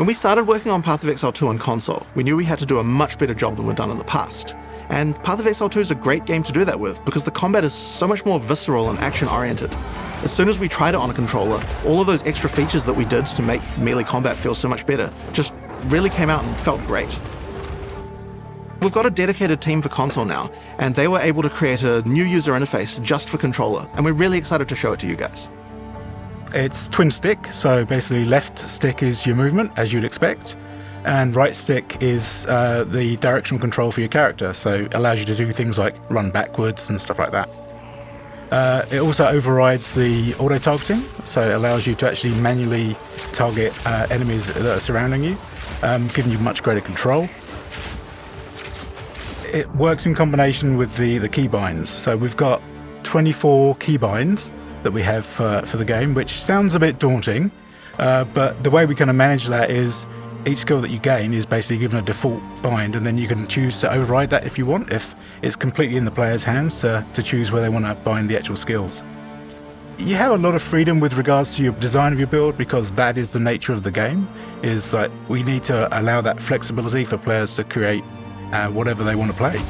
When we started working on Path of Exile 2 on console, we knew we had to do a much better job than we'd done in the past. And Path of Exile 2 is a great game to do that with, because the combat is so much more visceral and action-oriented. As soon as we tried it on a controller, all of those extra features that we did to make melee combat feel so much better just really came out and felt great. We've got a dedicated team for console now, and they were able to create a new user interface just for controller, and we're really excited to show it to you guys. It's twin stick, so basically left stick is your movement, as you'd expect, and right stick is the directional control for your character, so it allows you to do things like run backwards and stuff like that. It also overrides the auto-targeting, so it allows you to actually manually target enemies that are surrounding you, giving you much greater control. It works in combination with the keybinds, so we've got 24 keybinds that we have for the game, which sounds a bit daunting, but the way we kind of manage that is each skill that you gain is basically given a default bind, and then you can choose to override that if you want, if it's completely in the player's hands to choose where they want to bind the actual skills. You have a lot of freedom with regards to your design of your build, because that is the nature of the game, is like we need to allow that flexibility for players to create whatever they want to play.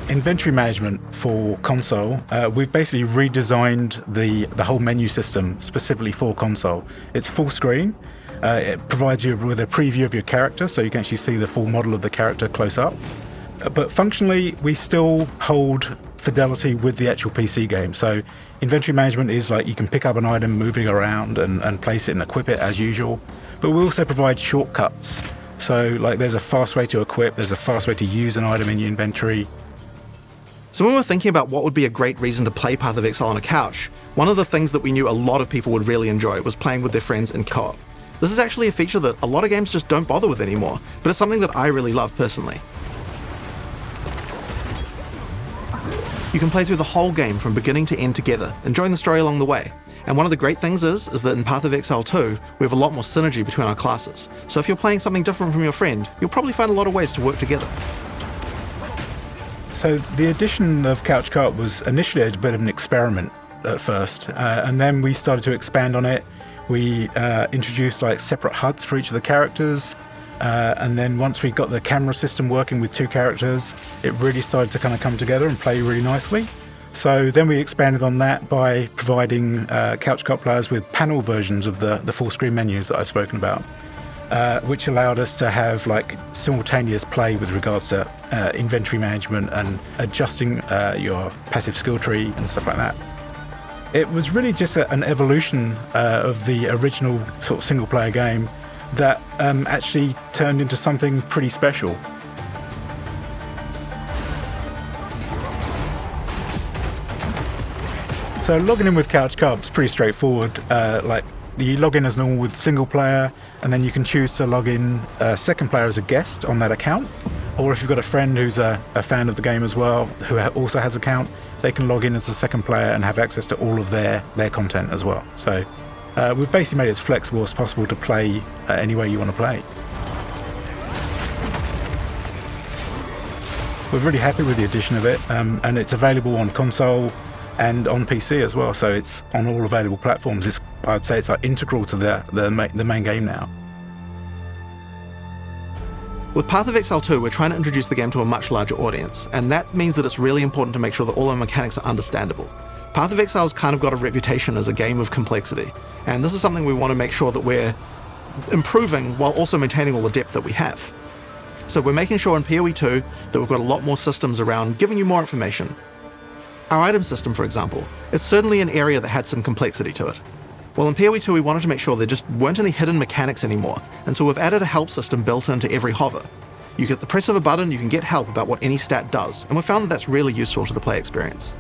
Inventory management for console, we've basically redesigned the whole menu system specifically for console. It's full screen. It provides you with a preview of your character, so you can actually see the full model of the character close up. But functionally, we still hold fidelity with the actual PC game. So inventory management is like you can pick up an item, move it around and place it and equip it as usual. But we also provide shortcuts. So like there's a fast way to equip, there's a fast way to use an item in your inventory. So when we're thinking about what would be a great reason to play Path of Exile on a couch, one of the things that we knew a lot of people would really enjoy was playing with their friends in co-op. This is actually a feature that a lot of games just don't bother with anymore, but it's something that I really love personally. You can play through the whole game from beginning to end together, enjoying the story along the way. And one of the great things is that in Path of Exile 2, we have a lot more synergy between our classes. So if you're playing something different from your friend, you'll probably find a lot of ways to work together. So the addition of couch co-op was initially a bit of an experiment at first, and then we started to expand on it. We introduced like separate HUDs for each of the characters, and then once we got the camera system working with two characters, it really started to kind of come together and play really nicely. So then we expanded on that by providing couch co-op players with panel versions of the full screen menus that I've spoken about. Which allowed us to have like simultaneous play with regards to inventory management and adjusting your passive skill tree and stuff like that. It was really just an evolution of the original sort of single player game that actually turned into something pretty special. So logging in with couch co-op is pretty straightforward. Like you log in as normal with single player, and then you can choose to log in second player as a guest on that account. Or if you've got a friend who's a fan of the game as well, who also has an account, they can log in as a second player and have access to all of their content as well. So we've basically made it as flexible as possible to play any way you want to play. We're really happy with the addition of it, and it's available on console and on PC as well, so it's on all available platforms. I'd say it's like integral to the main game now. With Path of Exile 2, we're trying to introduce the game to a much larger audience, and that means that it's really important to make sure that all our mechanics are understandable. Path of Exile's kind of got a reputation as a game of complexity, and this is something we want to make sure that we're improving while also maintaining all the depth that we have. So we're making sure in PoE 2 that we've got a lot more systems around giving you more information. Our item system, for example, it's certainly an area that had some complexity to it. Well, in PoE 2 we wanted to make sure there just weren't any hidden mechanics anymore, and so we've added a help system built into every hover. You get the press of a button, you can get help about what any stat does, and we've found that that's really useful to the play experience.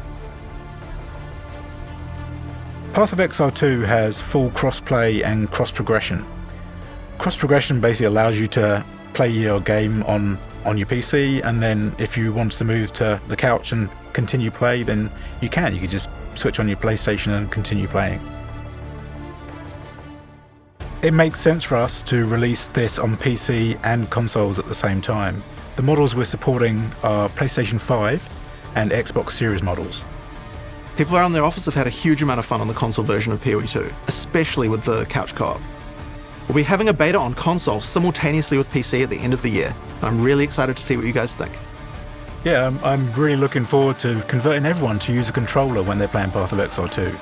Path of Exile 2 has full crossplay and cross-progression. Cross-progression basically allows you to play your game on your PC, and then if you want to move to the couch and continue play, then you can. You can just switch on your PlayStation and continue playing. It makes sense for us to release this on PC and consoles at the same time. The models we're supporting are PlayStation 5 and Xbox Series models. People around their office have had a huge amount of fun on the console version of PoE 2, especially with the couch co-op. We'll be having a beta on console simultaneously with PC at the end of the year, and I'm really excited to see what you guys think. Yeah, I'm really looking forward to converting everyone to use a controller when they're playing Path of Exile 2.